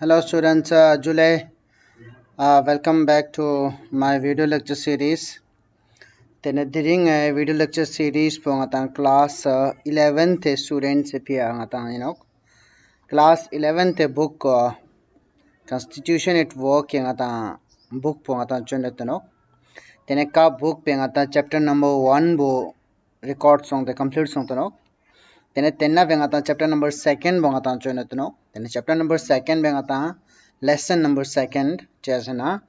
Hello students, July. Welcome back to my video lecture series. Then during video lecture series po ngatang class 11th students pia ngatang class 11th book Constitution at Work yang ngatang book po ngatang chundet no. Then ka book pe ngatang chapter number 1 bo record song the complete song no. Then tenna pe ngatang chapter number 2 bo ngatang chundet no. Then chapter number 2 pe ngatang lesson number 2 chesana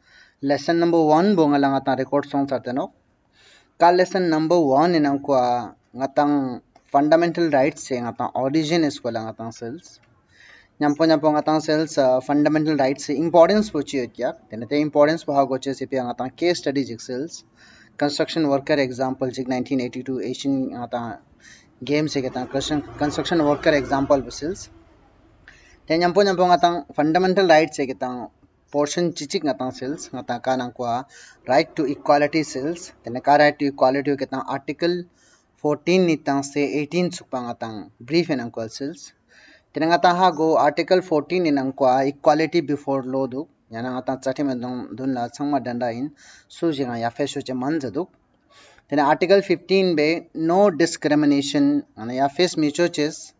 lesson number 1 bunga lang atang record song sa no ka lesson number 1 inang kwa ngatang fundamental rights se ngatang origin is ko lang atang cells nyampo ngatang cells fundamental rights se importance po chi kya tenate importance po ha go che se pi ngatang case study jik cells construction worker example jik 1982 asian ngatang game se ngatang construction worker example cells then nyampo ngatang fundamental rights se ngatang portion chichik ngatang cells ngatang kanang kwa right to equality cells then ka right to equality ketang article 14 nitang se 18 sukpa ngatang brief enang kwa cells then ngatang ha go article 14 inang kwa equality before law du yana ngatang chati me dun la changma danda in su jinga ya fe su che man jadu then article 15 be no discrimination ana ya face micho ches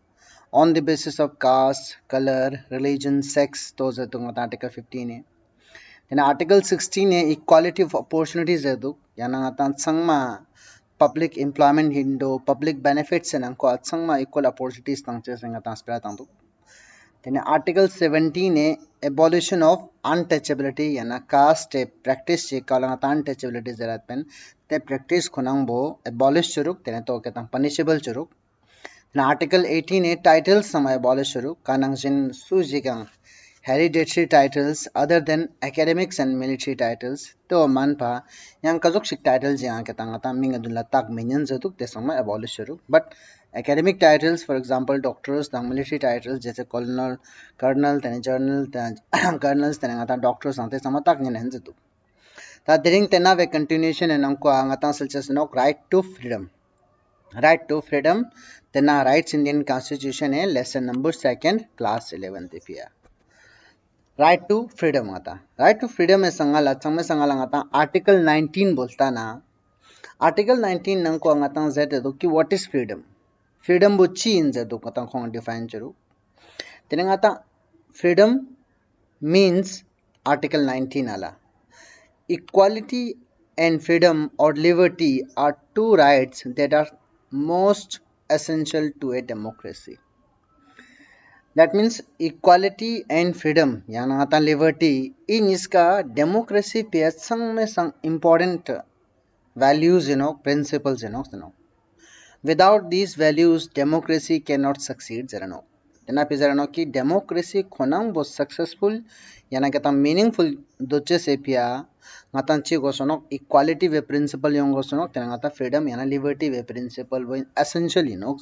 on the basis of caste, color, religion, sex. Those are Article 15. Then Article 16 equality of opportunities edu yana ngatan sangma public employment hindo public benefits and anko sangma equal opportunities tangche ngatan spela tangdu. Then Article 17 abolition of untouchability yana caste practice che kalangata untouchability zerat pen te practice khunang bo abolish churuk tene to ketang punishable churuk. In Article 18 titles samay abolish shuru kanang jin sujigang hereditary titles other than academics and military titles to manpa yang kazuk shik titles yang ketang ata ming adulla tak minyan zatuk te samay abolish shuru but academic titles for example doctors the military titles jaise colonel then general colonels then ata doctors ante samatak nyen zatuk ta dering tena ve continuation enang ko angata silches no right to freedom then our rights Indian constitution है lesson number second class 11th if you right to freedom आता right to freedom है संगाला आता article 19 बोलता ना article 19 नंग को अंगाता जेते दो कि what is freedom बुच्ची इन जेतो कता खोंग define चरू तेने आता freedom means article 19 आला equality and freedom or liberty are two rights that are most essential to a democracy. That means equality and freedom याना आता liberty इन इसका democracy पे संग में संग important values principles without these values democracy cannot succeed जना पे जरा कि democracy खोनांग बहुत successful याना कहता meaningful दोचे से पिया ngatan chi gosonok equality we principle yung gosonok tena ngata freedom yana liberty we principle we essentially no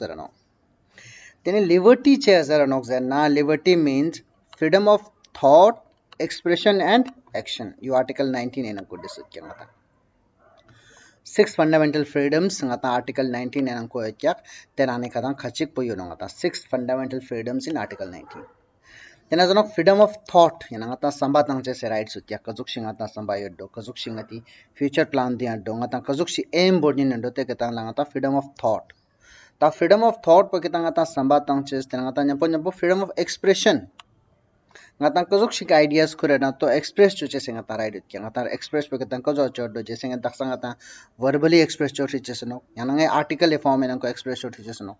then liberty che zaranok na liberty means freedom of thought expression and action you article 19 ena ko discuss ngata six fundamental freedoms ngata article 19 ena ko ekyak tenane kadang khachik po yun ngata six fundamental freedoms in article 19 then as freedom of thought yana ngata sambatang che se rights utya kazuk singata sambayod do kazuk singati future plan dia do ngata kazuk si aim bodin ndo te ketang ngata freedom of thought ta freedom of thought pa ketang ngata sambatang che te ngata nyampo freedom of expression ngata kazuk si ideas kure na to express chu che ngata right utya ngata express pa ketang kazo chod do je ngata ngata verbally express chu che no yana ngai article e form en ko express chu che no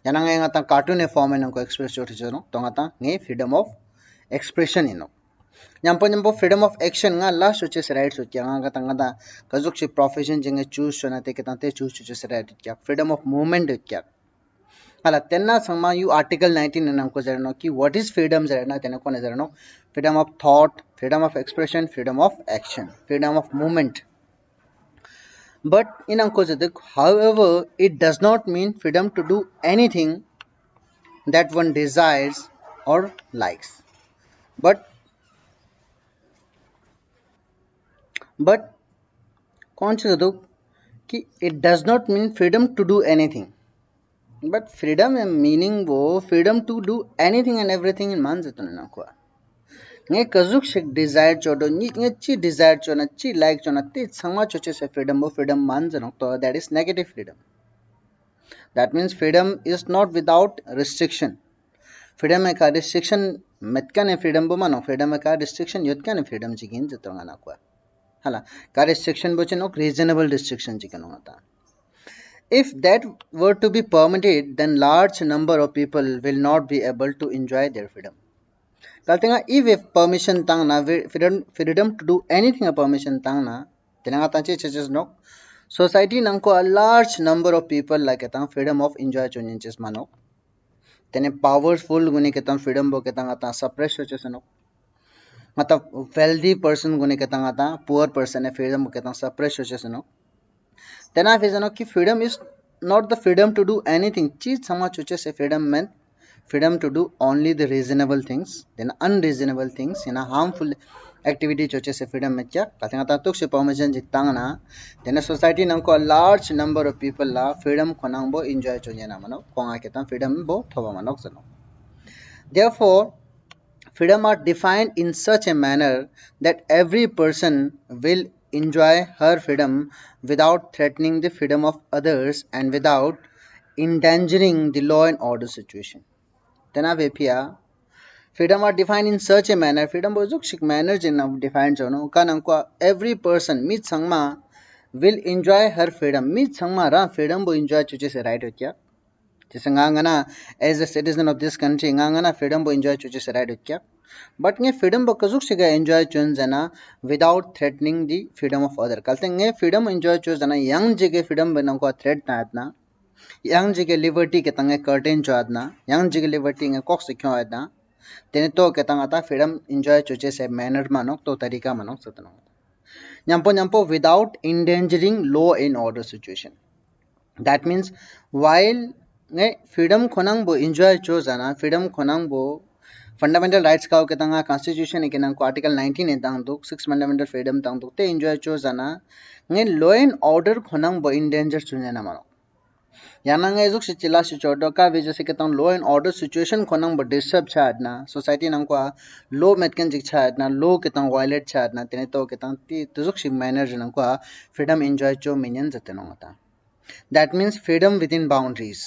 yana ngai ngata cartoon e form en ko express chu che no to ngata ngai freedom of expression nyampo freedom of action nga la so che rights utya nga ngata kazuk si profession jenge choose shona te ketante choose chu che right utya freedom of movement utya hala tenna sama you article 19 nanam ko jarano ki what is freedom jarana tena ko jarano freedom of thought freedom of expression freedom of action freedom of movement but in anko however it does not mean freedom to do anything that one desires or likes but but कौन सी कि it does not mean freedom to do anything but freedom meaning वो freedom to do anything and everything in मान जाता ना को nge kazuk shik desire chodo nge chi desire chona chi like chona ti sangma choche se freedom bo freedom man janok to that is negative freedom. That means freedom is not without restriction. Freedom ka restriction metkan e freedom bo mano freedom ka restriction yotkan e freedom jigin jetronga na kwa hala ka restriction bo chenok reasonable restriction jikano ata. If that were to be permitted, then large number of people will not be able to enjoy their freedom. Kaltenga if permission tang na freedom to do anything a permission tang na tenanga tanche churches no society nang ko a large number of people like etang freedom of enjoy chonches mano tene powerful guni ketang freedom bo ketang ata suppress churches no mata wealthy person guni ketang ata poor person e freedom bo ketang suppress churches no tena fizano ki freedom is not the freedom to do anything cheez sama chuche se freedom meant freedom to do only the reasonable things then unreasonable things in a harmful activity choche se freedom me kya katanga ta tuk se permission jitang na then a society nang ko a large number of people la freedom khonang bo enjoy chonye na mano konga ketan freedom bo thoba manok sano. Therefore freedom are defined in such a manner that every person will enjoy her freedom without threatening the freedom of others and without endangering the law and order situation. Tena vepia freedom are defined in such a manner freedom bozuk shik manner jinam defined jono kanang ko every person mit sangma will enjoy her freedom mit sangma ra freedom bo enjoy chuche se right ho जैसे ngangana as a citizen of this country ngangana freedom bo enjoy chuche se right kya but nge freedom bo kazuk siga enjoy chun jana without threatening the freedom of other kalte nge freedom enjoy chu jana young jige freedom benang ko threat na adna young jige liberty ke tange curtain chu adna young jige liberty nge kok sikyo adna tene to ke tanga ta freedom enjoy chuche se manner manok to tarika manok satno nyampo nyampo without endangering law and order situation. That means while freedom khonang bo enjoy chozana freedom khonang bo fundamental rights ka ke tanga constitution ke nang ko article 19 e tang duk six fundamental freedom tang duk te enjoy chozana nge law and order khonang bo in danger chunya na mano yana nge juk si chila si chodo ka we jese ke tang law and order situation khonang bo disturb cha na society nang ko law metken jik cha na law ke tang violate cha na tene to ke tang ti juk si manner nang ko freedom enjoy cho minion jate no ta. That means freedom within boundaries.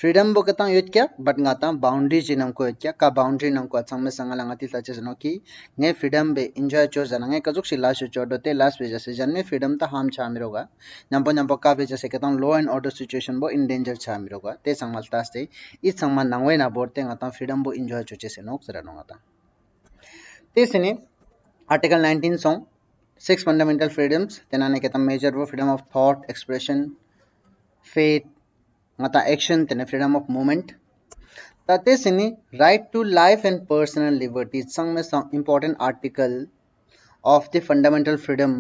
Freedom bo katang yut kya but ngata boundary jinam ko kya ka boundary nam ko sang me sanga langa ti ta chesno ki nge freedom be enjoy cho jana nge kazuk sila shu cho do te last be jase jan me freedom ta ham cha mi roga nyampo ka be jase katang law and order situation bo in danger cha mi roga te sang mal ta ste I sang man nangwe na bor te ngata freedom bo enjoy cho chese nok sara no ngata te sene article 19 song six fundamental freedoms tenane katam major wo freedom of thought expression faith ngata action tene freedom of movement tate sini right to life and personal liberty sang me some important article of the fundamental freedom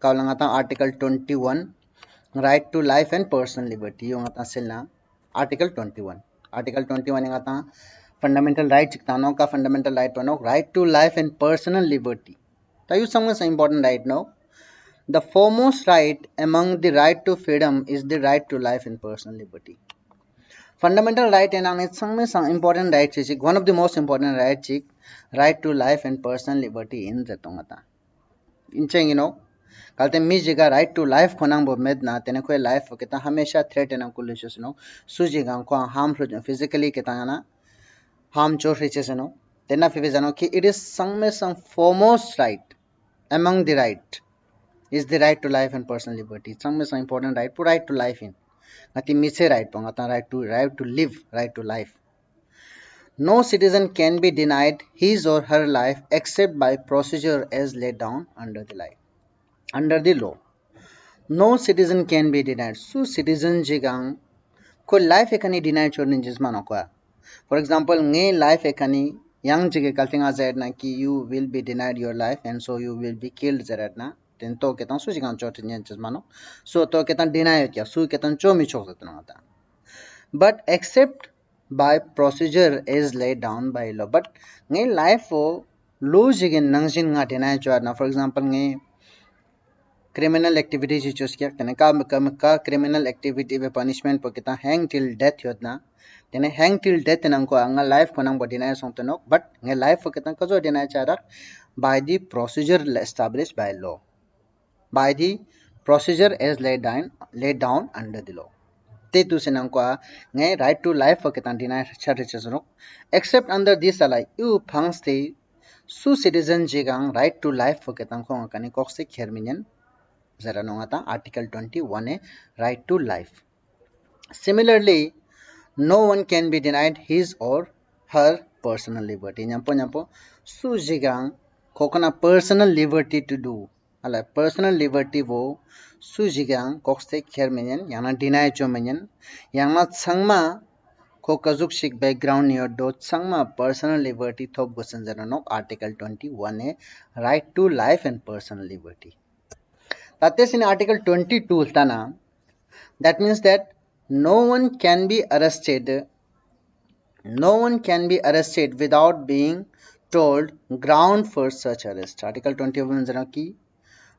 kaulangata article 21 right to life and personal liberty yung ata sila article 21 article 21 yung ata fundamental right chiktano ka fundamental right pano right to life and personal liberty tayo sang me some important right no the foremost right among the right to freedom is the right to life and personal liberty. Fundamental right and some important right chik one of the most important right chik right to life and personal liberty in zatongata incheng kalte mi jiga right to life khonang bo med na tene ko life kita hamesha threat and kulishes su jiga ko harm physically kita na harm cho riches tena fi jano ki it is some foremost right among the right is the right to life and personal liberty some important right to life in ngati mise right pangata right to live right to life. No citizen can be denied his or her life except by procedure as laid down under the law. No citizen can be denied. So citizen jigang ko life ekani denied chornin jisman okwa. For example, nge life ekani yang jige kaltinga zaid na ki you will be denied your life and so you will be killed zaid na. Then to ketan su jigang chotin jismano. So to ketan deny kya su ketan chomi chok zatna but except by procedure is laid down by law but ngai life o law jigin nangshin nga deny cho na for example ngai criminal activity ji choose kya tene ka criminal activity be punishment po kita hang till death yodna tene hang till death nang ko anga life ko nang body na song to no but nge life ko kita ko jo deny chara by the procedure established by law, by the procedure as laid down under the law. Te tu senang ko nge right to life ko kita deny chara chesno except under this alai you phangs te su citizen jigang right to life ko kita ko ngani ko se kherminyan zara nongata article 21 a right to life. Similarly, no one can be denied his or her personal liberty. Nyampo su jigang kokana personal liberty to do ala personal liberty wo su jigang kokse kher menyen yana deny cho menyen yana sangma ko kazuk shik background near dot sangma personal liberty thop gosan jana nok article 21 a right to life and personal liberty. That is in article 22 tana that means that no one can be arrested no one can be arrested without being told ground for such arrest. Article 21 jana ki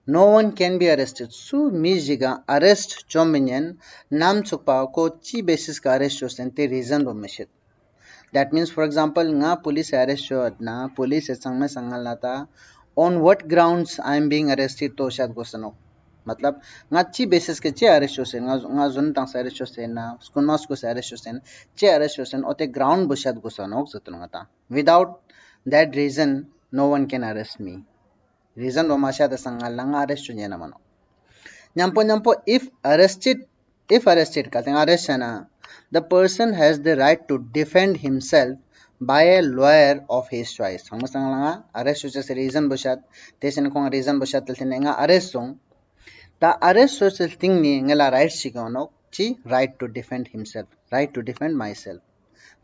no one can be arrested su mijiga arrest chominyan nam chukpa ko chi basis ka arrest chosente reason bo meshit. That means for example nga police arrest chot na police sangme sangal nata on what grounds I am being arrested to shat gosano मतलब ngachi basis ke che arrest hosen nga zon tang sa arrest hosen na skun mas ko sa arrest hosen che arrest hosen ote ground bushat gusano zotun ngata without that reason no one can arrest me reason o masha da sangal langa arrest chunya na mano nyampo if arrested ka tang arrest na the person has the right to defend himself by a lawyer of his choice hang sangala arrest chu reason bushat tesen ko reason bushat tel nga arrest song the arrest social thing ni ngela right sigono chi right to defend himself, right to defend myself.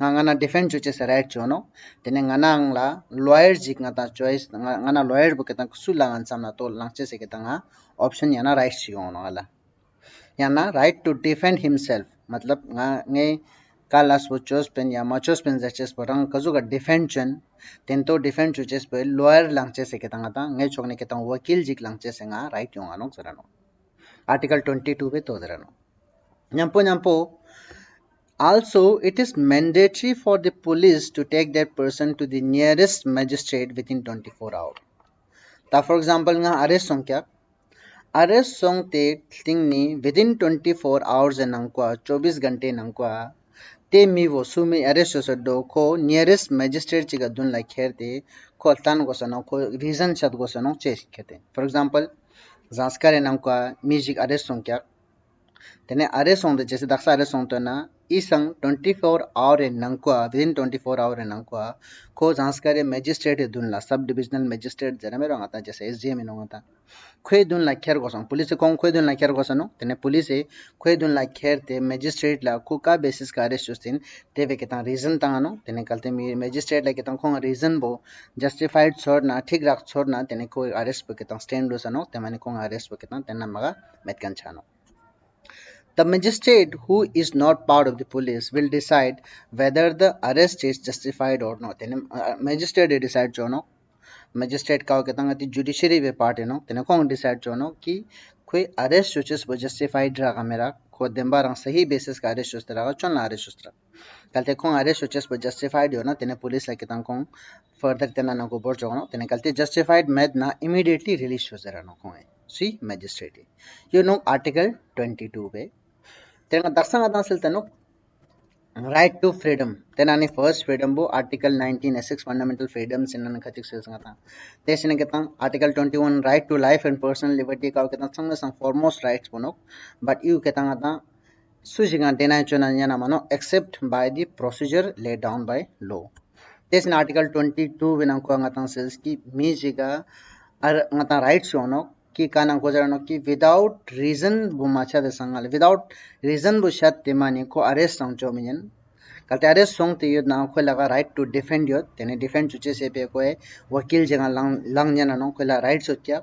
Ngana defend chuche se right chono tene ngana ngla lawyer jik ngata choice ngana lawyer bu ketang sulangan samna to langche se ketanga option yana right sigono ala. Yana right to defend himself matlab nge kalas wo chose pen ya machos pen zaches porang kazuga defend chen tento defend chuches pe lawyer langche se ketanga ta nge chokne ketang wakil jik langche se nga right yung anok sarano. Article 22 पे तो दरनो nyampo also it is mandatory for the police to take that person to the nearest magistrate within 24 hours ta for example nga arrest song te thing ni within 24 hours nangkwa 24 घंटे nangkwa te mi wo sumi arrest so do ko nearest magistrate chiga dun la kherte ko tan go sono ko reason chat go sono che khete for example zanskare nangkwa music arrest song kya tene arrest on the jese daksa arrest on to na isang 24 hour in nangkwa within 24 hour in nangkwa ko zanskare magistrate dunla sub divisional magistrate jana mero ngata jese SDM no ngata khwe dun la kher gosang police kong khwe dun la kher gosano tene police khwe dun la kher te magistrate la ku ka basis ka arrest justin tebe ketan reason tangano tene kalte mi magistrate la ketan khong reason bo justified chhod na thik rak chhod na tene ko arrest pe ketan stand dosano temane kong arrest pe ketan tenna maga metkan chano. The magistrate, who is not part of the police, will decide whether the arrest is justified or not. Magistrate decide chono. Magistrate का कहता है कि judiciary वे part है no. तेने कौन decide chono कि कोई arrest choices वो justified रहा मेरा को देंबा रंग सही basis का arrest choice रहा चोन arrest choice रहा. कलते कौन arrest choices वो justified हो ना तेने police लगे तां कौन further तेना ना को बोल चोनो तेने कलते justified med ना immediately release choice रहा नो कौन है. See magistrate. You know article 22 पे तेना दर्शन आता सिलते no right to freedom tenani first freedom bo article 19 6 fundamental freedoms in khatik se sangata tesine ketan article 21 right to life and personal liberty ka ketan sang foremost rights bono but you ketan ata sujiga dena chona yana mano except by the procedure laid down by law tesine article 22 binang ko ngata says ki mi jiga ar ngata rights ono ki kana ko jarano ki without reason bumacha de sangal without reason bu shat temani ko arrest song chominyan kalte arrest song te yod na ko laga right to defend yod tene defend chuche se pe ko wakil janga lang nyana no ko la right sotya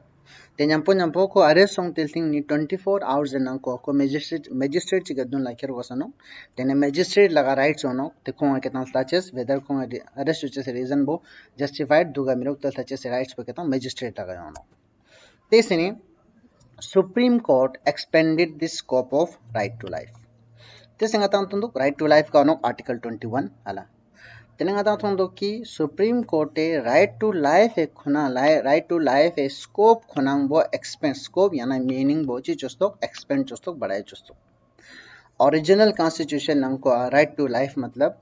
te nyampo ko arrest song tel thing ni 24 hours na ko magistrate chigadun la kher gosano tene magistrate laga right sono te ko ketan touches whether ko arrest chuche se reason bo justified duga mirok tel touches rights pe ketan magistrate laga yono tesini Supreme Court expanded the scope of right to life. Tesingatan right to life ka Article 21 ala. Tenangata ki Supreme Court right to life e khuna right to life e scope khunang bo expand scope yana meaning bo chi chustok expand chustok badai chustok. Original constitution nangko right to life matlab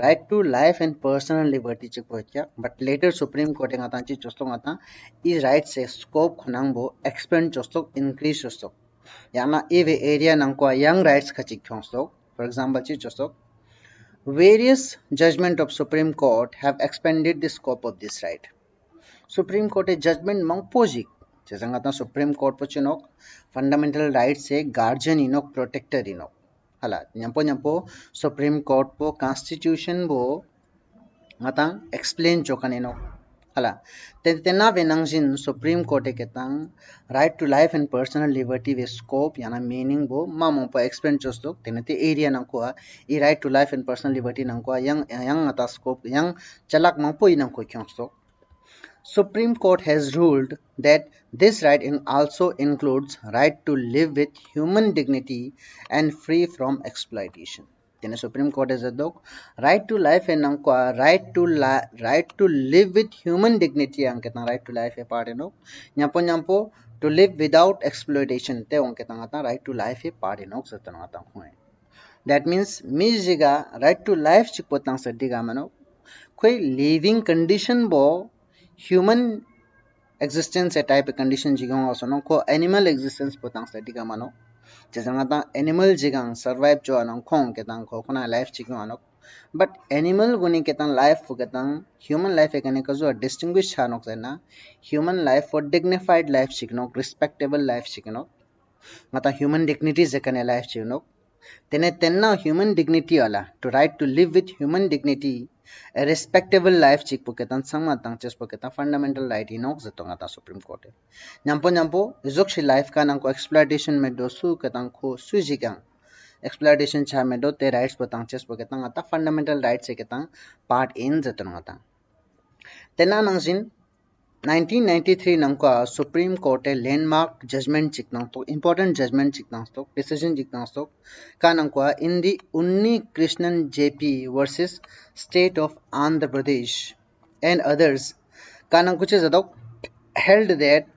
right to life and personal liberty chik pochya, but later Supreme Court ngata chi chustok ngata is right se scope khunang bo expand chustok increase chustok. Yana eve area nangko young rights khachik chustok. For example chi chustok various judgment of Supreme Court have expanded the scope of this right. Supreme Court a judgment mang pojik. Jazangata Supreme Court pochinok fundamental rights se guardian inok protector inok. Hala nyampo Supreme Court po constitution bo matang explain chokan inok. Hala tena venangjin Supreme Court e ketang right to life and personal liberty ve scope yana meaning bo mamong po explain chostok tenate area nang ko I right to life and personal liberty nang ko yang ata scope yang chalak mang po inang ko kyong. Supreme Court has ruled that this right also includes right to live with human dignity and free from exploitation. Then Supreme Court has said right to life and right to live with human dignity angketang right to life e part no nyampo to live without exploitation te angketang right to life e part no satang atang hoy. That means mijiga right to life chikpotang sadiga mano koi living condition bo human existence a type of condition jigong also no ko animal existence potang sa diga mano jasanga ta animal jigang survive jo anong khong ketang ko kuna life jigong anok but animal guni ketang life fu ketang human life ekane ko jo distinguish hanok na human life for dignified life chikno respectable life chikno mata human dignity ekane life chikno tenna human dignity ala to right to live with human dignity a respectable life chik puketan sangma tang ches puketan fundamental right inok zatong ata Supreme Court nyampo izokshi life ka nang ko exploitation me do su ketang ko sujigang exploitation cha me do te rights patang ches puketan ata fundamental rights eketang part in zatong ata tenna nangsin 1993 nangka Supreme Court a landmark judgment chiknang to important judgment chiknang to decision chiknang to kanangkwa in the Unni Krishnan JP versus State of Andhra Pradesh and others kanangkuche zadok held that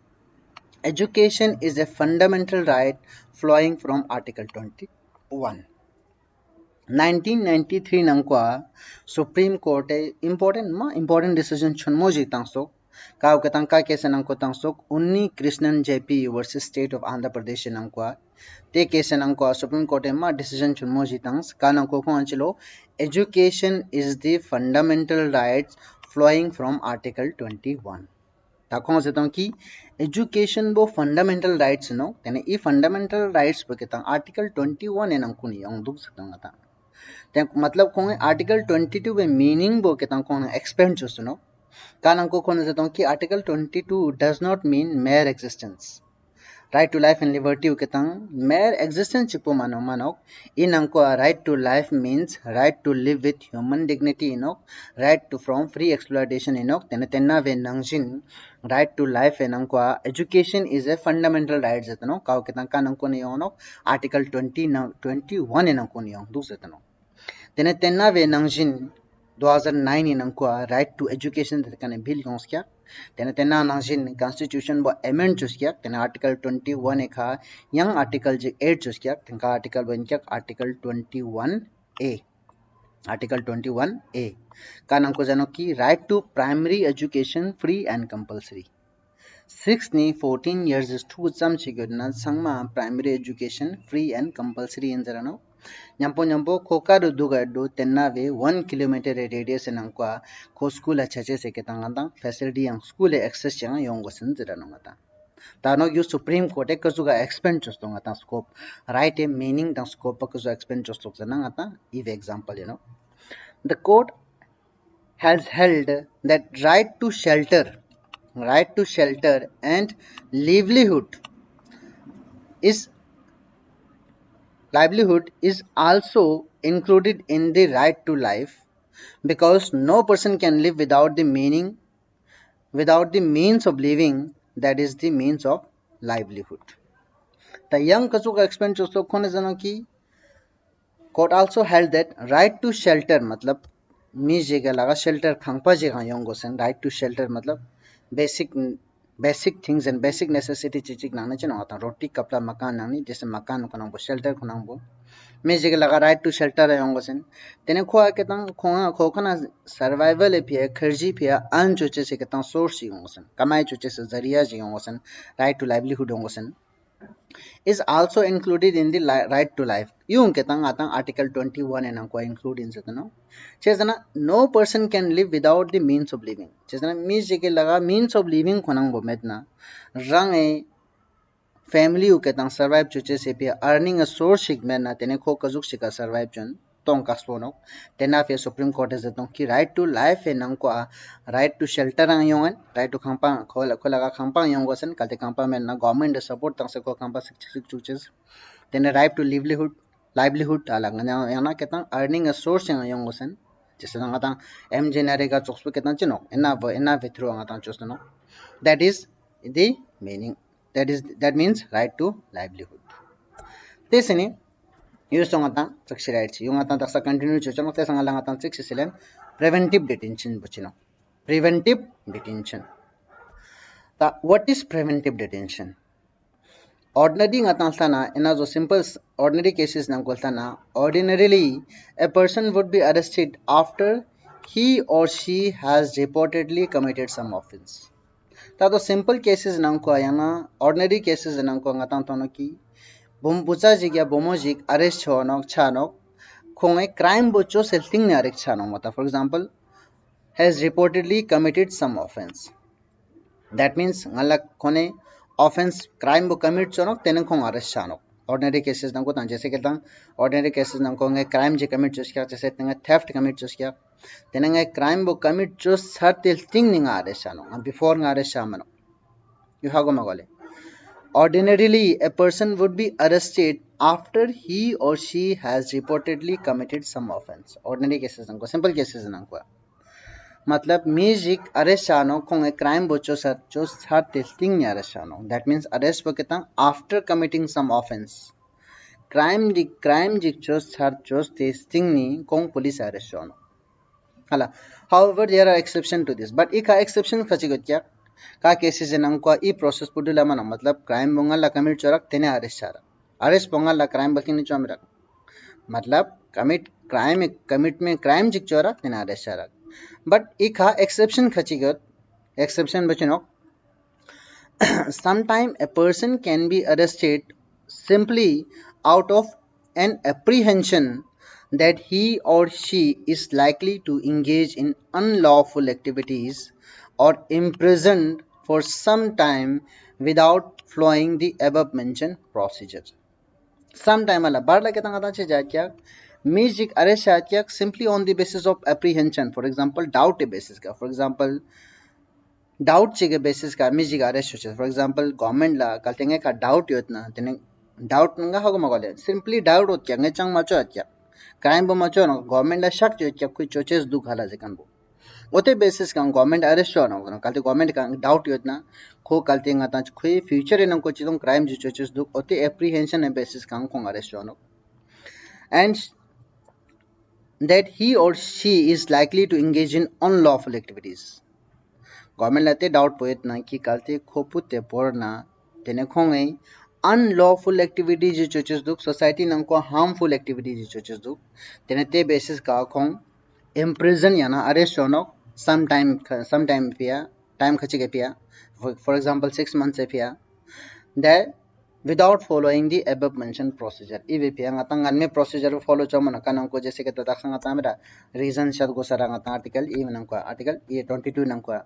education is a fundamental right flowing from Article 21. 1993 nangkwa Supreme Court a important decision chunmo jitang so Kau katangka case nang ko tangsok Unni Krishnan JP versus State of Andhra Pradesh nang ko te case nang ko Supreme Court ma decision chunmo jitangs kanang ko anchilo education is the fundamental rights flowing from Article 21 takong setang ki education bo fundamental rights no tene e fundamental rights baketang Article 21 enang kuni ang duk setang ata ten matlab kong Article 22 be meaning bo ketang kong expand chusuno Kananko ki Article 22 does not mean mere existence. Right to life and liberty uketang mere existence chipo manok inangko right to life means right to live with human dignity inok right to from free exploitation inok tenna ve nangshin right to life enangko education is a fundamental right zetano kau ketang kanangko ni onok Article 21 enangko ni on du zetano tenna ve nangshin 2009 inangko right to education tekane bill yongskya tenna nangshin constitution bo amend chuskya tena article 21 ekha yang article 8 chuskya tenka article bankyak article 21a article 21a kanang ko jano ki right to primary education free and compulsory 6 ni 14 years is two sam chigurna sangma primary education free and compulsory in zarano nyampo koka do duga do tenna ve 1 kilometer radius nangkwa ko school achache se ketanga facility yang school access chang yong gosen zirano ngata tano yu Supreme Court e kazuga expand chosto ngata scope right a meaning the scope ka kazu expand chosto zana ngata if example the court has held that right to shelter and is livelihood is also included in the right to life because no person can live without the means of living, that is the means of livelihood. The young Kazuk explained to Sokone Zanoki. Court also held that right to shelter मतलब मी जेगा लगा shelter खंगपा जेगा योंगो sun right to shelter मतलब basic things and basic necessity चीज़ नांगने चनो आता रोटी कपड़ा मकान नांगनी जैसे मकान को नांगो shelter को नांगो मी जेगा लगा right to shelter है योंगो सन तेने खोआ के तंग खोआ खोना survival पे खर्ची पे अन चुचे से के तंग source योंगो सन कमाई चुचे से जरिया योंगो सन right to livelihood योंगो sun is also included in the right to life. Yung ketang atang Article 21 and ko include in satano. Chesana no person can live without the means of living. Chesana means ke laga means of living khonang bo metna rang a family u ketang survive chuche se pe earning a source shikmen na tene kho kazuk shika survive chun tong kaspono tena fe Supreme Court is tong ki right to life and nang ko right to shelter ang yongan right to khampa kholaga khampa yongosen kalte khampa men na government support tang se ko khampa sik chuches then a right to livelihood alang yana ketang earning a source yang yongosen jese nang atang m generica chokspe ketang chino enna through ang atang chosno that is the meaning that means right to livelihood this ini use song atang sakshi rights yung atang taksa continue chochong te sang alang atang 6 silen preventive detention buchino preventive detention what is preventive detention ordinary ngatang sana ina jo simple ordinary cases nang koltana ordinarily a person would be arrested after he or she has reportedly committed some offense ta to simple cases nang ko ayana ordinary cases nang ko ngatang tono ki bom bucha jigya bomojik arrest honok chanok khongai crime bocho selting ne arrest chanok mata for example has reportedly committed some offense that means ngala kone offense crime bo commit chonok tenen khong arrest chanok ordinary cases nang ko tan जैसे के तंग ordinary cases nang ko ngai crime je commit chos kya जैसे तंग theft commit chos kya tenen ngai crime bo commit chos sartel ting ninga arrest chanok before nga arrest chamano you hago magole ordinarily a person would be arrested after he or she has reportedly committed some offense ordinary cases nang ko simple cases nang ko मतलब music arrest shano kung a crime bocho sar cho sar testing ni arrest shano that means arrest boketa after committing some offense crime jik cho sar cho testing ni kung police arrest shano hala however there are exception to this but ika exception kachi gotya का cases nang ko e process pudula mana मतलब crime bongal la commit chorak tene arrest chara arrest bongal la crime bakini chomra मतलब commit में crime jik chora tene arrest chara but ikha exception khachigot exception bachino sometime a person can be arrested simply out of an apprehension that he or she is likely to engage in unlawful activities or imprisoned for some time without following the above mentioned procedure sometime ala bar la ketanga ta che ja kya music arrest kya simply on the basis of apprehension for example doubt a basis ka for example doubt chege basis ka music arrest hoche for example government la kaltenge ka doubt yotna tene doubt nga hago magale simply doubt hot kya ngechang macho atya crime bo macho no government la shak jo kya koi choches du khala je kan bo ote basis ka government arrest ho no kalte government ka doubt yotna ko kalte nga ta khoi future en ko chidong crime jo choches du ote apprehension e basis ka ko arrest ho no and that he or she is likely to engage in unlawful activities government late doubt poet na ki kalte khopute porna tene khongai unlawful activities je choches duk society nang ko harmful activities je choches duk tene te basis ka khong imprison yana arrest hono sometime pia time khachi ge pia for example 6 months pia that without following the above mentioned procedure ive pia ngatang anme procedure follow chamana kanang ko jese ke ta sanga tamra reason shad go saranga article e nang ko article e 22 nang ko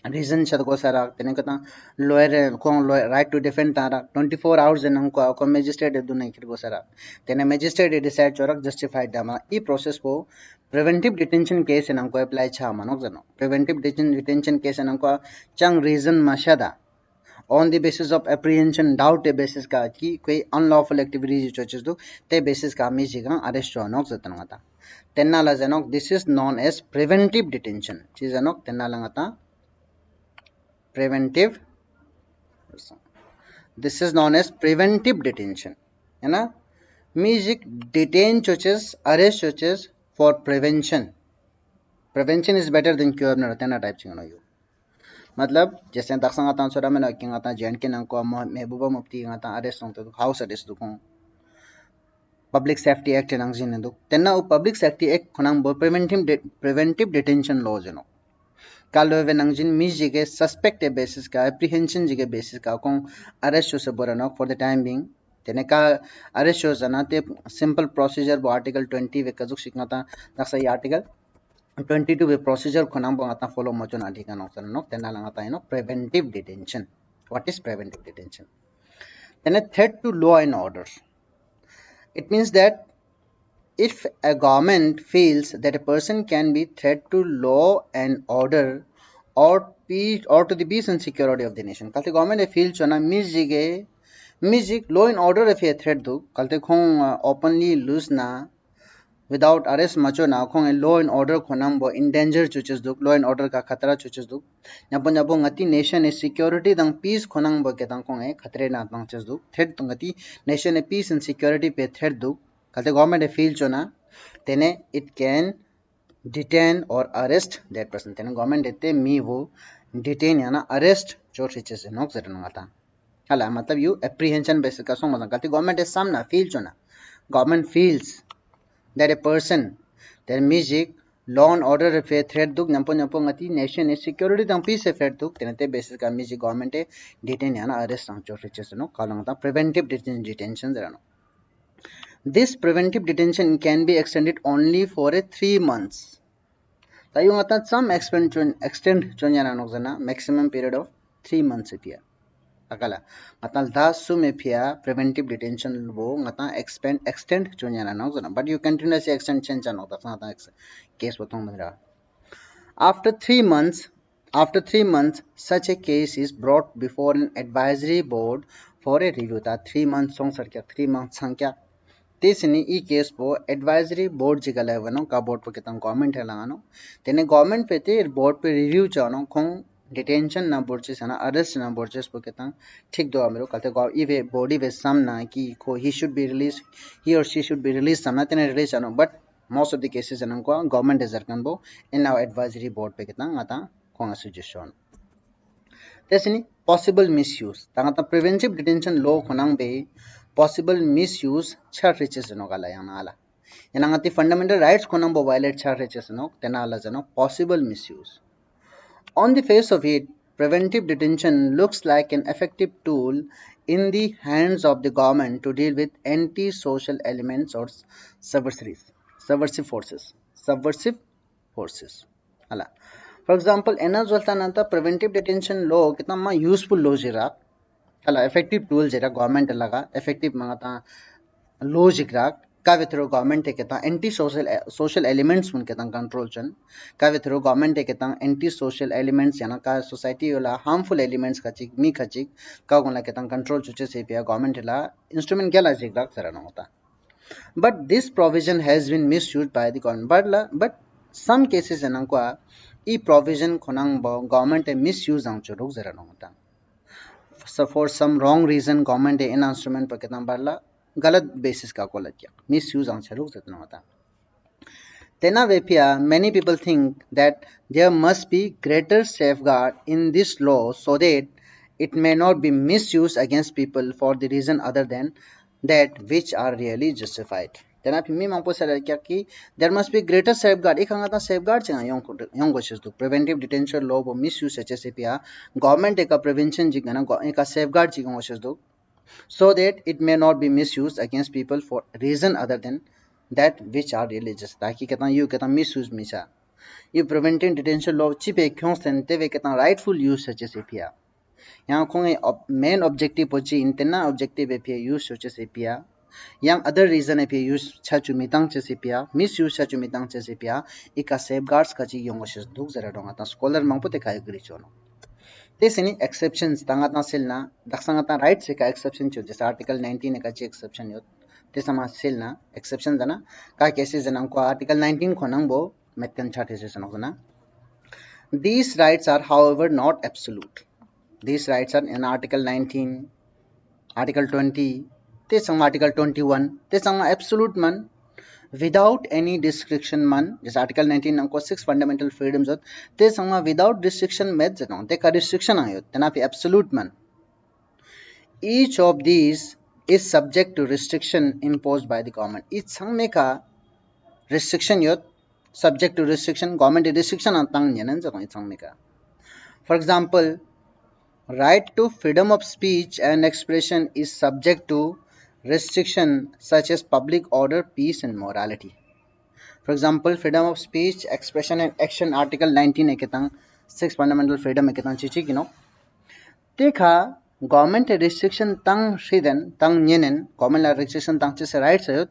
reason shad go sara tene kata lawyer ko right to defend tara 24 hours nang ko magistrate du nai go sara tene magistrate decide chorak justified dama e process ko preventive detention case nang ko apply cha manok jano preventive detention case nang ko chang reason mashada on the basis of apprehension doubt a basis ka ki koi unlawful activities choches do te basis ka mi jiga arrest honok zatanata tenna la janok this is known as preventive detention chi janok tenna langata preventive this is known as preventive detention है ना music detain churches arrest churches for prevention is better than cure ना रहते ना type चिंगनो you मतलब जैसे दक्षिण आता सोरा में ना किंग आता जैन के नंग को महबूबा मुफ्ती आता अरेस्ट होते तो हाउस अरेस्ट दुखों Public Safety Act nang jin du tenna u Public Safety Act khonang bo preventive detention laws no kalo ve nang jin mi jige suspect basis ka apprehension jige basis ka kong arrest se borano for the time being tene ka arrest jana te simple procedure bo article 20 ve kazuk shiknata naksa article 22 ve procedure khonang bo ata follow mo chona thika no san no tenna langata no preventive detention. What is preventive detention? Then a threat to law and order. It means that if a government feels that a person can be threat to law and order or peace or to the peace and security of the nation, kalte government feel chona music law and order if a threat do kalte khong openly lose na without arrest macho na khong law and order khonam bo in danger chuches du law and order ka khatara chuches du nyapo ngati nation is security dang peace khonang bo ke dang khong e khatre na dang chus du threat tu ngati nation e peace and security pe threat du kalte government e feel chona then it can detain or arrest that person then government ete mi wo detain yana arrest cho chuches no zera ngata hala matlab you apprehension basis ka song kalte government e samna feel chona government feels that a person their music law and order fe threat duk nampo ngati nation is security dang peace threat duk tenate basis ka music government e detain yana arrest sang cho riches no kalong ta preventive detention there no this preventive detention can be extended only for a 3 months tayo ngata some extend chonyana no jana maximum period of 3 months appear akala atal da sum epia preventive detention bo ngata extend chunya na no but you continuously extend change no da ngata case botong bandra after 3 months such a case is brought before an advisory board for a review ta 3 months song sar kya 3 months sankhya tisini e case po advisory board jigala wano ka board po kitang government है लगानो तेने government पे ते board पे review चानो खों detention na borches na arrest na borches po kitang ठीक दो amero kalte go ive body ve samna ki ko he should be released he or she should be released samna tene release ano but most of the cases anan ko government desert kan bo in our advisory board pe kitang ata ko suggestion tesini possible misuse tangata preventive detention law khonang be possible misuse char riches no gala yana ala yanangati fundamental rights khonang bo violate char riches no tena ala jano possible misuse. On the face of it, preventive detention looks like an effective tool in the hands of the government to deal with anti-social elements or subversive forces. Hala. For example, ena zoltananta preventive detention law kitna ma useful law jira. Hala effective tool jira government laga effective mangata law jira का विथरो government है कहता anti social elements मन कहता control चन का विथरो government है कहता anti social elements याना का सोसाइटी वाला हार्मफुल एलिमेंट्स का चिक मी खचिक का गोला कहता कंट्रोल चुचे से पिया गवर्नमेंट ला इंस्ट्रूमेंट क्या लाजिक लाग सरना होता but this provision has been misused by the government but some cases याना को ई provision खोनांग गवर्नमेंट है misuse आंग चुरुक जरा होता so for some wrong reason government in instrument पर कितना बारला गलत बेसिस का कोला किया मिसयूज आंसर रुक जितना होता तेना वेपिया many people think that there must be greater safeguard in this law so that it may not be misused against people for the reason other than that which are really justified तेना फिर मी मांगपो sir क्या कि there must be greater safeguard एक हंगाता safeguard चंगा यों कोशिश तो preventive detention law वो misuse ऐसे से पिया government एक prevention जिगना एक safeguard जिगों कोशिश तो so that it may not be misused against people for reason other than that which are religious ताकि कहता यू कहता misuse मिसा ये preventive detention law चिपे क्यों सेंते वे कहता rightful use सचे से पिया यहाँ खोंगे main objective पोची इंटेना objective पे use सचे से पिया yang other reason पे use छाचु मितांग से पिया misuse छाचु मितांग से पिया इका safeguards का ची योंगो शस दुख जरा डोंगा ता scholar मांगपो ते काय गरी चोनो Tesini exceptions tangata silna daksangata right se ka exception chu jesa article 19 ka chi exception yo tesama silna exception dana ka cases janang ko article 19 khonang bo metkan chha thesis na these rights are however not absolute these rights are in article 19 Article 20, te sang Article 21, te sang absolute man without any restriction man. Just Article 19 nang ko 6 fundamental freedoms hot te sang without restriction med no te ka restriction ayot tena fi absolute man. Each of these is subject to restriction imposed by the government. Each sang me ka restriction yot subject to restriction government restriction antang nyanan sa sang me ka. For example, right to freedom of speech and expression is subject to restriction such as public order, peace and morality. For example, freedom of speech, expression and action Article 19 ekitang 6 fundamental freedom ekitang chichi kino. Teka government restriction tang shiden tang nyenen government restriction tang chise rights ayot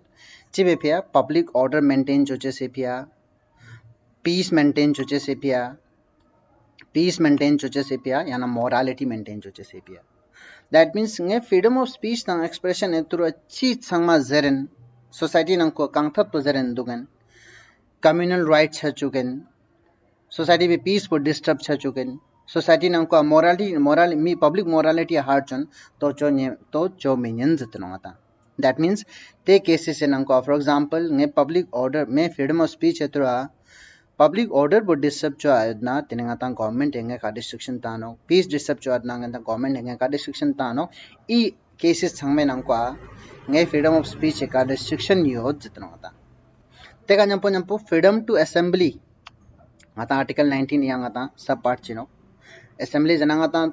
chibe pia public order maintain choche se pia peace maintain choche se pia yana morality maintain choche se pia. That means nge freedom of speech tang expression e through a chi sangma zeren society nang ko kangthat to zeren dugan communal rights ha chuken society be peace for disturb ha chuken society nang ko morality mi public morality hard chon to cho minyan zitno ata. That means te cases nang ko for example nge public order me freedom of speech through a public order would disturb cho ayudna tinangata government enge ka restriction tano peace disturb cho adna ngata government enge ka restriction tano e cases sangme nang kwa ngai freedom of speech ka restriction yo jitna ata teka nyampo freedom to assembly ata article 19 yang ata sub part chino assembly janangata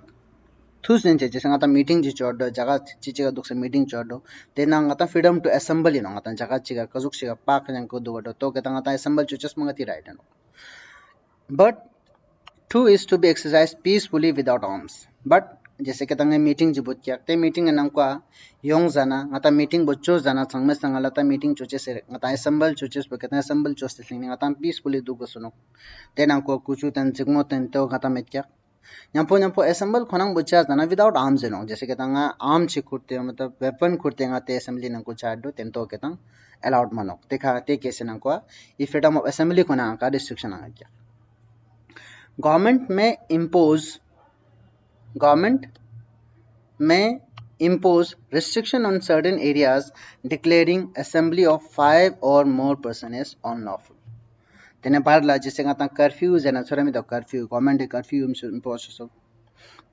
thus nen che sangata meeting ji chodo jaga chiche ga dukse meeting chodo tenang ata freedom to assembly no ata jaga chiga kazuk chiga pak yang ko do to ketang ata assemble chuches mangati right no. But two is to be exercised peacefully without arms. But जैसे कि तंगे meeting जिबुत क्या ते meeting नंग को Yong जाना ngata meeting boccho जाना संगमे संगला ता meeting choche se ngata assemble choches pe ketna assemble choste sing ngata peacefully du gosuno te nang ko kuchu tan jigmo tan to ngata met क्या nyampo assemble khonang boccha जाना without arms no जैसे कि तंगा arm chi kurte मतलब weapon kurte ngate assembly nang ko chaddo ten to ketang allowed manok te kha te case nang ko if freedom of assembly khona ka restriction आ क्या government may impose restriction on certain areas declaring assembly of 5 or more persons as unlawful. Tene parla jise ngata curfew zena sorami do curfew government curfew impose so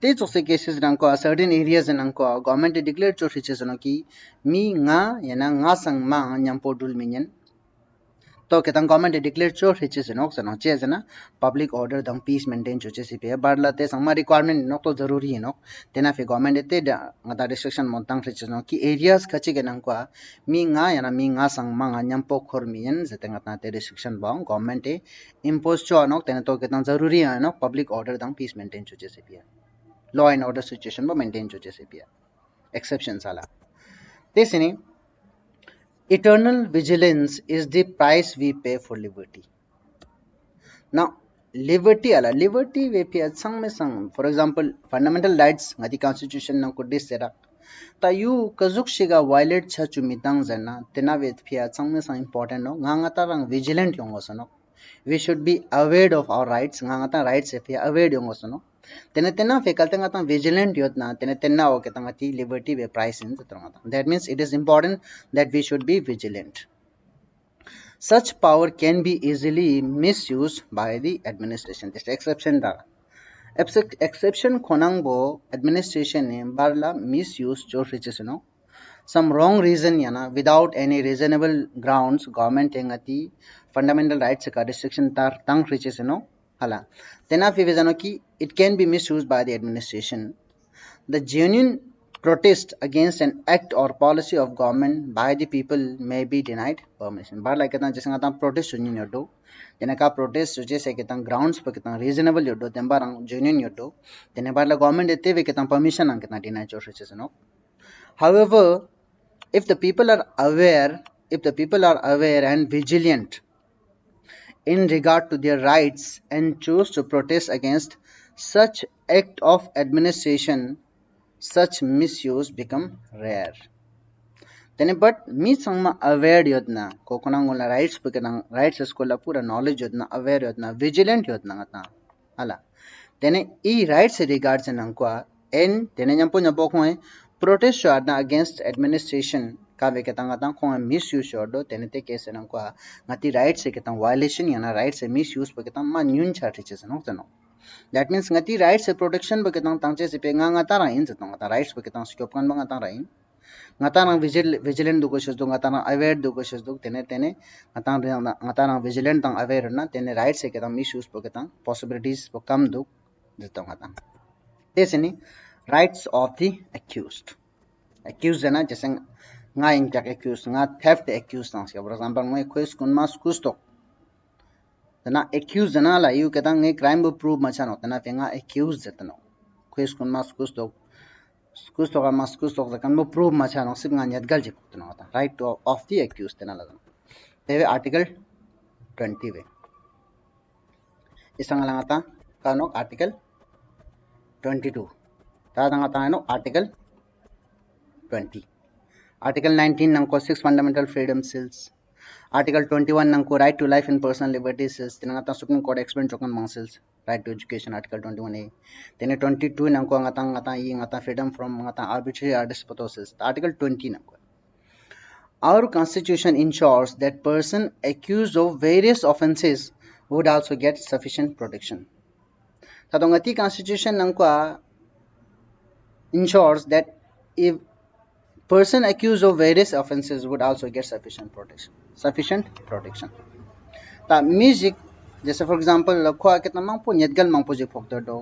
te chose cases nang ko certain areas nang ko government declare cho riches no ki mi nga yana nga sang ma nyampo dul minyan तो Ketan government declare चो riches no सनो चे जना public order दम peace maintain चो चे पे बारला ते संगमा रिक्वायरमेंट नो तो जरूरी है नो तेना फे गवर्नमेंट ते ngata restriction montang riches no ki areas kachi genang kwa mi nga yana mi nga sang ma nga nyam po khor mi yen zete ngata te restriction bang government e impose cho no तेना तो केतन जरूरी है no public order दम peace maintain चो चे पे law and order situation बो maintain चो चे पे exceptions ala tesini eternal vigilance is the price we pay for liberty. Now, liberty ala liberty we pay sang me sang. For example, fundamental rights ngati constitution nang ko disera. Ta you kazuk shiga violate cha chumitang zana tena we pay sang me sang important no ngangata rang vigilant yong osono. We should be aware of our rights ngangata rights if aware yong osono. Tena fe kaltanga tang vigilant yotna tena o ketanga ti liberty we price in zatranga. That means it is important that we should be vigilant. Such power can be easily misused by the administration. This exception da exception khonang bo administration ne barla misuse jo riches no some wrong reason yana without any reasonable grounds government engati fundamental rights ka restriction tar tang riches no hala tena fi vezano ki it can be misused by the administration. The genuine protest against an act or policy of government by the people may be denied permission. Bar like kita jisa ngata protest union yodo, jena ka protest suje se kita grounds pa kita reasonable yodo, temba rang genuine yodo, jena bar la government ete we kita permission ang kita deny cho riches no. However, if the people are aware and vigilant in regard to their rights and choose to protest against such act of administration, such misuse become rare. Then but me sangma aware yodna kokonang ola rights pekanang rights skola pura knowledge yodna aware yodna vigilant yodna ngata ala then e rights regards nangkwa en tene nyampo nyapo khoi protest sharna against administration ka ve ketang atang khong misuse do tenete case nang ko ngati rights se ketang violation yana rights se misuse pe ketang ma nyun cha riches no tano. That means ngati rights se protection be ketang tangche se pe nga ta ra in jetong ta rights be ketang skop kan ba nga ta ra in ngata nang vigilant du ko shes do ngata nang aware du ko shes do tene ngata nang vigilant tang aware na tene rights se ketang misuse pe ketang possibilities po kam du jetong ngata tesini rights of the accused na jese nga in jak accused nga theft accused nang for example ngai khoi skun mas kustok tana accused na la yu ketang ngai crime bu prove ma chano tana fe nga accused jetano khoi skun mas kustok mas kustok da kan bu prove ma chano sip nga nyat gal jik tano ta right of the accused tana la teve article 20 ve isang lang ata kanok article 22 ta dang ata no article 20 article 19 nang ko 6 fundamental freedom seals article 21 nang ko right to life and personal liberty seals tinangata supreme court explain chokon mang seals right to education article 21a tene 22 nang ko ngata yi ngata freedom from ngata arbitrary or despotosis article 20 nang ko our constitution ensures that person accused of various offenses would also get sufficient protection tadongati constitution nang ko ensures that if person accused of various offenses would also get sufficient protection ta music जैसे for example लखो कितना मांगपो नेटगल मांगपो जे फोक्तो दो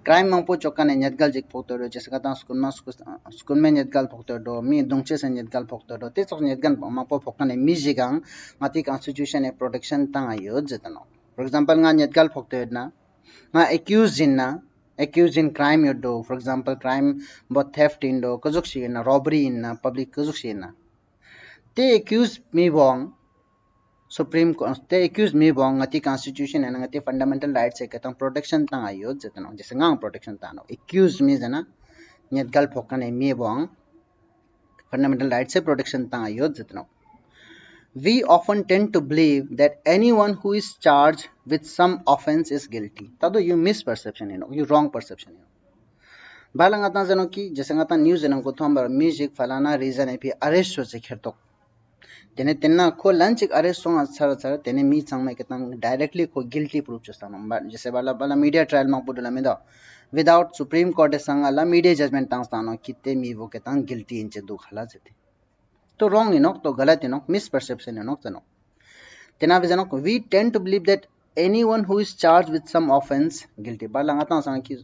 crime मांगपो चोकाने नेटगल जे फोक्तो दो जैसे कता school में नेटगल फोक्तो दो मी दोंगचे से नेटगल फोक्तो दो ते चोक नेटगल मांगपो फोकाने म्यूजिक आंग माती कॉन्स्टिट्यूशन ए प्रोटेक्शन ता आयो जतनो फॉर एग्जांपल nga नेटगल फोक्तो ना nga accused in crime yodo for example crime but theft in do kazuk shi na robbery in na public kazuk shi na te accuse me wrong supreme court te accuse me wrong ngati constitution and ngati fundamental rights e katang protection ta ayo jetano jese ngang protection ta no accuse me jana nyet gal phokane me wrong fundamental rights e protection ta ayo jetano we often tend to believe that anyone who is charged with some offense is guilty tado you misperception you wrong perception balang ata jano ki jese ngata news jano ko thomba music falana reason e pi arrest ho che khertok tene tenna ko lunch arrest song achar tene mi changma ketang directly ko guilty proof chestano jese bala media trial ma budula me do without supreme court sanga la media judgment tang stano kitte mi wo ketang guilty inche du khala jete to wrong inok to galat inok misperception inok tano tena vijanok we tend to believe that anyone who is charged with some offense guilty bala ngata sang ki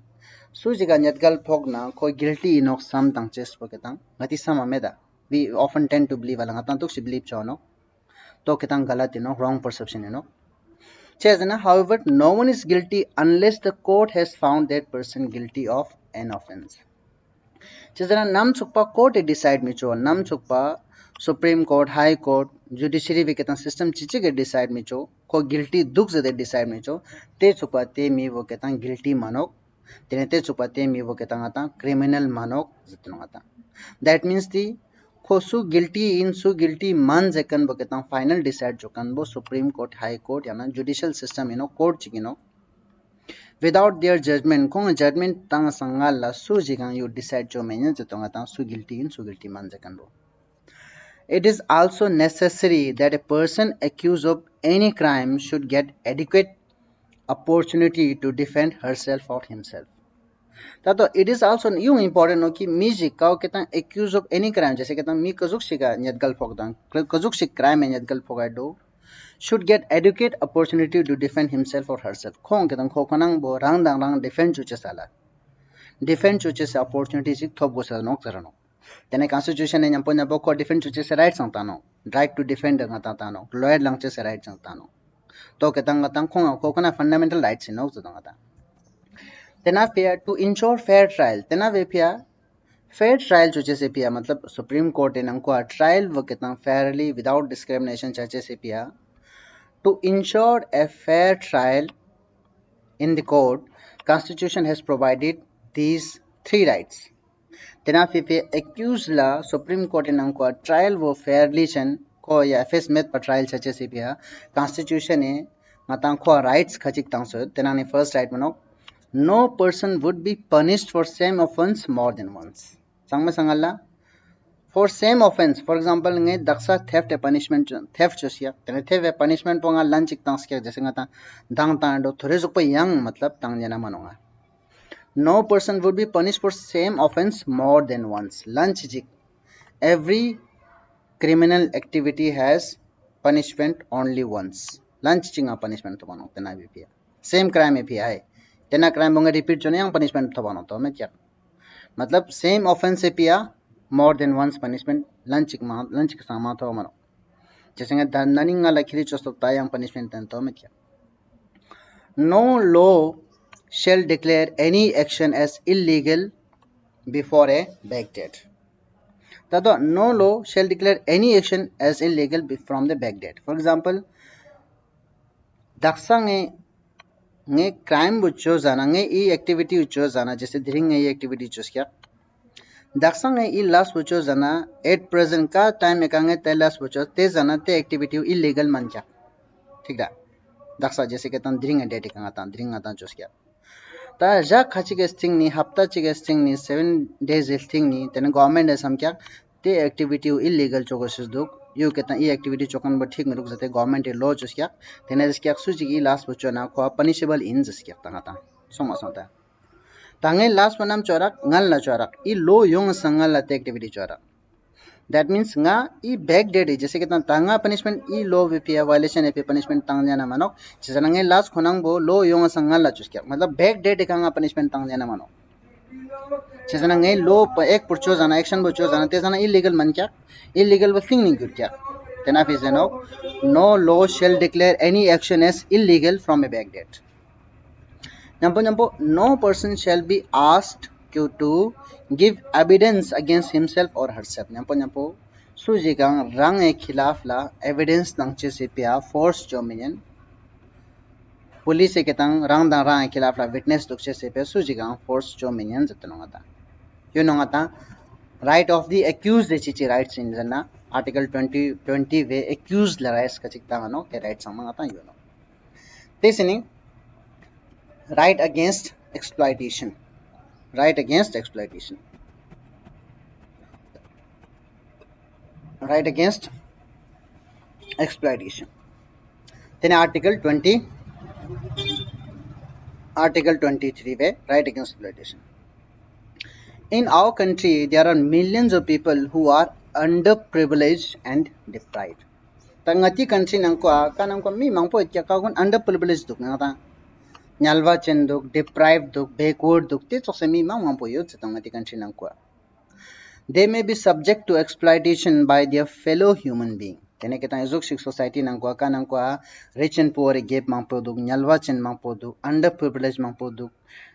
sujiga nyatgal phogna ko guilty inok sam tang chest po ketang ngati sama meda we often tend to believe alanga tantuk si believe chono to ketang galat wrong perception chesna however no one is guilty unless the court has found that person guilty of an offense chesna nam chukpa court decide me cho nam chukpa supreme court high court judiciary we ketang system chichi ke decide me cho ko guilty duk jade decide me cho te chukpa te mi wo ketang guilty manok tenete chukpa te mi wo ketang ata criminal manok jitno ata that means the ko su guilty man jekan bo ketang final decide jokan bo supreme court high court yana judicial system court chigino without their judgment kong judgment tang sangal la su jigang you decide jo menya jetong ata su guilty man jekan bo it is also necessary that a person accused of any crime should get adequate opportunity to defend herself or himself tato it is also yung important no ki music ka ketang accused of any crime जैसे ketang mi kazuk shiga nyatgal fogdang kazuk shik crime nyatgal fogado should get adequate opportunity to defend himself or herself khong ketang khokanang bo rang dang defend chuche sala defend chuche se opportunity sik thop go sa nok zarano tene constitution ne nyampo nyampo ko defend chuche se right sang tano right to defend ngata tano lawyer lang che se right sang tano to ketang khong khokana fundamental rights no zanga तेना fair to ensure fair trial तेना वे पिया fair trial चुचे से पिया मतलब supreme court इन को trial वो कितना फेयरली विदाउट डिस्क्रिमिनेशन चचे से पिया to ensure a fair trial in the court constitution has provided these three rights तेना पे accused la supreme court इन को ट्रायल वो फेयरली chen को या फेस मेथ पर ट्रायल चचे से पिया constitution ए मतang को rights खचिक तांसो तेना ने फर्स्ट राइट मनो no person would be punished for same offense more than once sang ma sangalla for same offense for example nge daksa theft a punishment theft chosya tene theft a punishment ponga lunch ik tang skya jese ngata dang ta do thore jok pa yang matlab tang jana manonga no person would be punished for same offense more than once lunch jik every criminal activity has punishment only once lunch chinga punishment to bano tena bi pia same crime e pia hai tena crime bonga repeat chone yang punishment to bano to me kya मतलब same offence से पिया more than once punishment लंच के सामा तो मनो जैसे ननिंग लखिरी चोस्तोक्ता yang punishment तन तो में क्या no law shall declare any action as illegal before a backdate ततो no law shall declare any action as illegal from the backdate for example daksange nge crime bucho jana nge e activity ucho jana जैसे धरिंग nge activity चोस क्या daksang e last bucho jana at present का time एकांगे ते last bucho ते jana ते activity illegal मान क्या ठीक है daksa जैसे के तन drink date एकांगा तन drink आता चोस क्या ता जा खाची के sting नि हफ्ता ची के sting नि 7 days sting नि तेने government है सम क्या ते activity illegal चोको सिस दुक यू के तन e activity चोकन ब ठीक न रुक जाते government ए law चोस क्या तेने जिस क्या सुची की last बुcho ना को punishable in जिस क्या तंगा ता सोमा सोता tangai last panam chorak ngal la chorak I lo yong sangal la te activity chorak that means nga I backdate जैसे कि tanga punishment I lo vpia violation e punishment tang jana mano जैसे ngai last khonang bo lo yong sangal la chus क्या मतलब backdate का punishment tang jana mano जैसे ngai lo एक पुरचो जाना action बोचो जाना ते जाना illegal man क्या illegal was thing नहीं कर क्या तेना फिर no law shall declare any action as illegal from a backdate no person shall be asked to give evidence against himself or herself. Sujigang rang e khilaf la evidence nangche se pia force dominion. Police ke tang rang dang rang e khilaf la witness dukche se pia sujigang force dominion zatanongata. You know ngata right of the accused de chichi rights in jana article 20 ve accused la rights ka chikta no ke rights samangata you know. This is right against exploitation. Right against exploitation. Right against exploitation. Then article 20, article 23 way right against exploitation. In our country, there are millions of people who are underprivileged and deprived. Tangati country nangko kanangko mi mangpo itya kagun underprivileged duk ngata. Nyalwa chen duk, deprived duk, backward duk, te chokse mi mangpo yut sa tangati country nangko. They may be subject to exploitation by their fellow human being. Tene kita exotic society nangko kanangko rich and poor gap mangpo duk, nyalwa chen mangpo duk, underprivileged mangpo duk,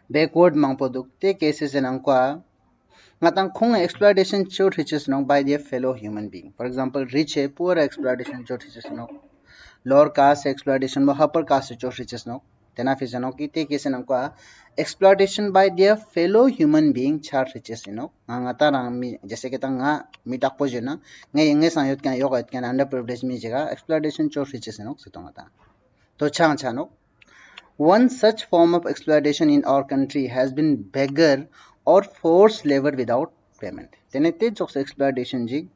backward mangpo duk, te cases nangko ngatang khung exploitation chot riches no by their fellow human being. For example, rich hai poor exploitation chot riches no, lower caste exploitation bo upper caste chot riches no. Tena fisano ki te case nangko exploitation by their fellow human being chart riches no. Ngata rang mi जैसे कि तंगा mi takpo jena nge sayot kan yogat kan underprivileged mi jega exploitation chot riches no sitongata. To chano one such form of exploitation in our country has been beggar or forced labor without payment. Tene te jokse exploitation ji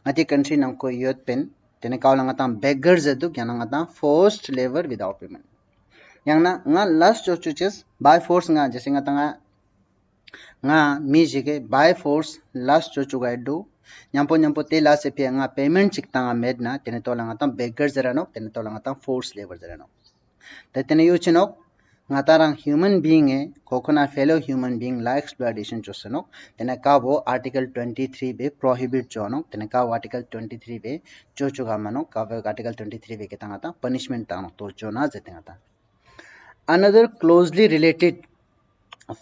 ngati country nang ko yot pen tene kaw lang atang beggar zedu kyanang atang forced labor without payment. Yang na nga last jo chuches by force nga jese nga tanga nga mi jige by force last jo chugai do nyampo te la se pia nga payment chikta nga med na tene to lang atang beggar zerano tene to lang atang forced labor zerano. Tene yu chinok ngatarang human being e kokona fellow human being la exploitation chosano tena kabo article 23 be prohibit chono tena ka article 23 be chochuga mano ka article 23 be ketangata punishment tano to chona jetengata. Another closely related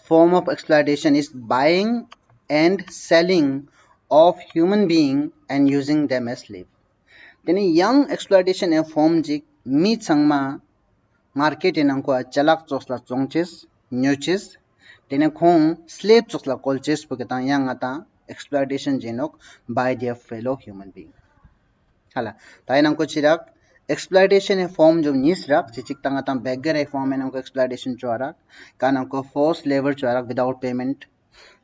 form of exploitation is buying and selling of human being and using them as slave. Tena young exploitation a form jik mi changma market enangko chalak chosla chongches nyoches tene khong slave chosla kolches poketa yang ata exploitation genok by their fellow human being hala tainangko chirak exploitation e form jo nisrak chichik tangata beggar e form enangko exploitation chorak kanangko forced labor chorak without payment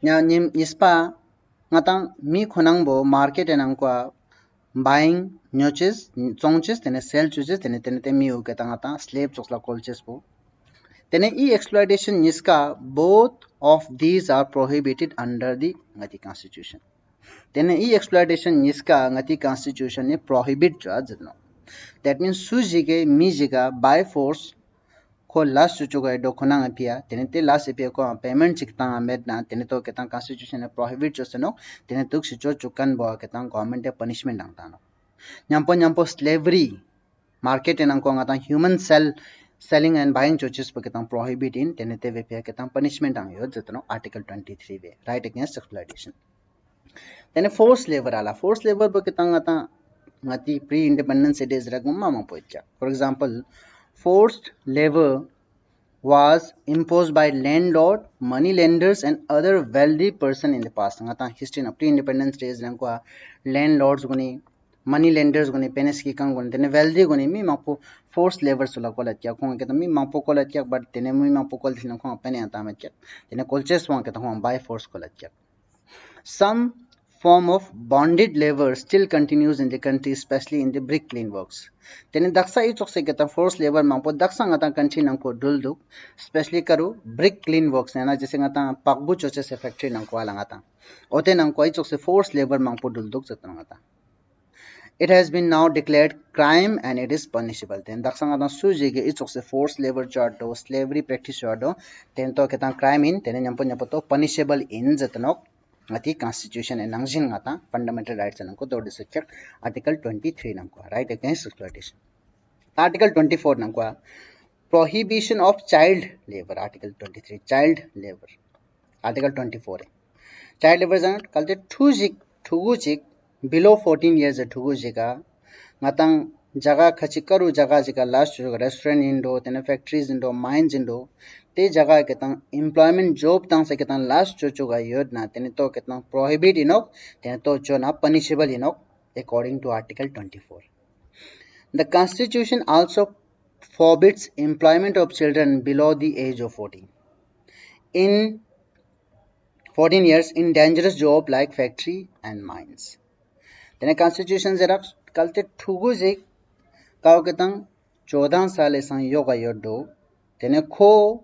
nya nispa ngatang mi khonang bo market enang kwa buying nyoches chongches tene sell chuches tene te mi u ketang ata slave chokla kolches bo tene e exploitation niska both of these are prohibited under the ngati constitution tene e exploitation niska ngati constitution ne prohibit cha jno that means sujige mi jiga by force ko last chuchu ga do khona apia tene te last apia ko payment chikta med na tene to ketang constitution ne prohibit cho seno tene tuk sicho chukan bo ketang government e punishment ang tano nyampo slavery market enang ko ngata human selling and buying choices pa ketang prohibit in tene te ve pia ketang punishment ang yo jatno article 23 ve right against exploitation tene forced labor pa ketang ngata ngati pre independence days ragumma ma pocha for example forced labor was imposed by landlord, money lenders, and other wealthy person in the past. Ngata history na pre-independence days lang ko landlords guni, money lenders guni, penes ki kang guni, tene wealthy guni mi mapo forced labor sula ko latya ko ngata mi mapo ko latya but tene mi mapo ko thina ko pene ata matya tene cultures wang kata ko by force ko latya. Some form of bonded labor still continues in the country, especially in the brick kiln works. Tene daksa I chok se kata forced labor mangpo daksa ngata country nangko dulduk, especially karu brick kiln works na jese ngata pakbu choche se factory nangko ala ngata. Ote nangko I chok se forced labor mangpo dulduk jatna ngata. It has been now declared crime and it is punishable. Then daksa ngata sujige I chok se forced labor chardo slavery practice chardo ten to kata crime in tene nyampo to punishable in jatnok ngati constitution and nangjin ngata fundamental rights nangko do disector article 23 nangko right against exploitation article 24 nangko prohibition of child labor article 23 child labor article 24 child labor jang kalte thugujik below 14 years thugujika ngatang jaga khachikaru jaga jika last restaurant indo tena factories indo mines indo te jaga ketang employment job tang se ketang last chocho ga yod na tene to ketang prohibit inok tene to chona punishable inok according to article 24 the constitution also forbids employment of children below the age of 14 in 14 years in dangerous job like factory and mines tene constitution zera kalte thugujik Kau ketang 14 साल sang yoga yodo tene ko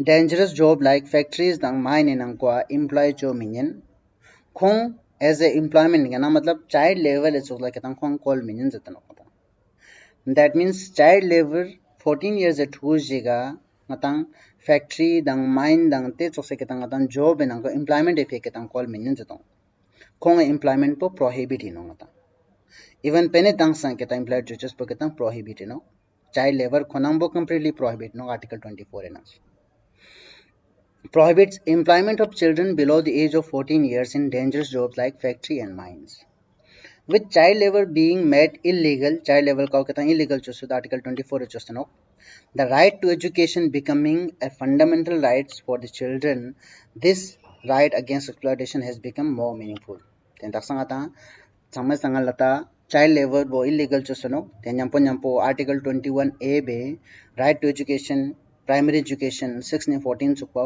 dangerous job like factories dang mine nang kwa employ jo minyan khong as a employment ngana matlab child labor is like ketang khong call minyan jatan kota that means child labor 14 years at hujiga ngatang factory dang mine dang te chokse ketang ngatang job nang ko employment e ketang call minyan jatan khong employment po prohibit ino ngata even pene tang sang kita employed churches po kita prohibit no child labor khonambo completely prohibit no article 24 ena prohibits employment of children below the age of 14 years in dangerous jobs like factory and mines with child labor being made illegal child labor ka kita illegal chusu article 24 chustu no the right to education becoming a fundamental rights for the children this right against exploitation has become more meaningful then taksangata samai sangalata child labor bo illegal chusono then nyampo article 21A be right to education primary education 6 ne 14 super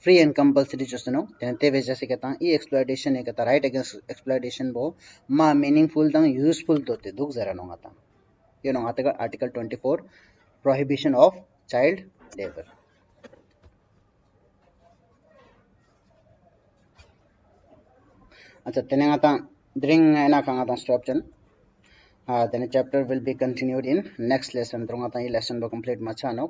free and compulsory chusono then te veja se kata e exploitation e kata right against exploitation bo ma meaningful dang useful to te duk zara no ngata you know article 24 prohibition of child labor acha tene ngata dring ena kangata stop chen then chapter will be continued in next lesson tronga ta lesson bo complete ma chano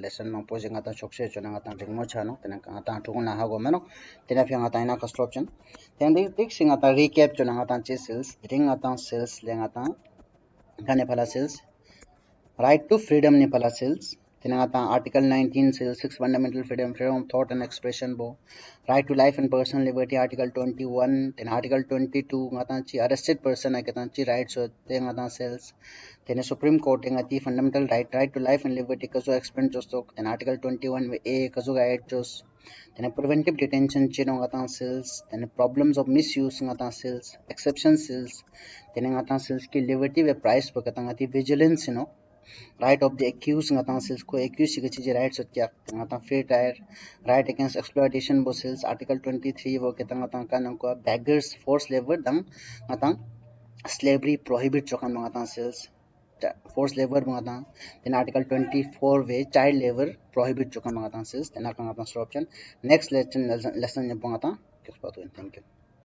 lesson ma pose ngata chokse chona ngata ring mo chano tena ngata thuguna ha go mano tena phi ngata ina ka stop chen then dik singa ta recap chona ngata che cells ring ngata cells le ngata gane phala cells right to freedom ne phala cells tena ngata article 19 cells 6 fundamental freedom of thought and expression bo right to life and personal liberty article 21 then article 22 ngata chi arrested person ngata chi rights so te ngata cells then supreme court ngati fundamental right to life and liberty kazo expand jostok then article 21A kazo guide jos then preventive detention chino ngata cells then problems of misuse ngata cells exception cells then ngata cells ki liberty we price pa ngati vigilance you know right of the accused ngatang cells ko accused chi right so kya ngatang fair tire right against exploitation bo cells article 23 wo ketang ngatang kan ko beggars forced labor dang ngatang slavery prohibit chokan ngatang cells forced labor ngatang then article 24 way child labor prohibit chokan ngatang cells then ngatang option next lesson ngatang thank you.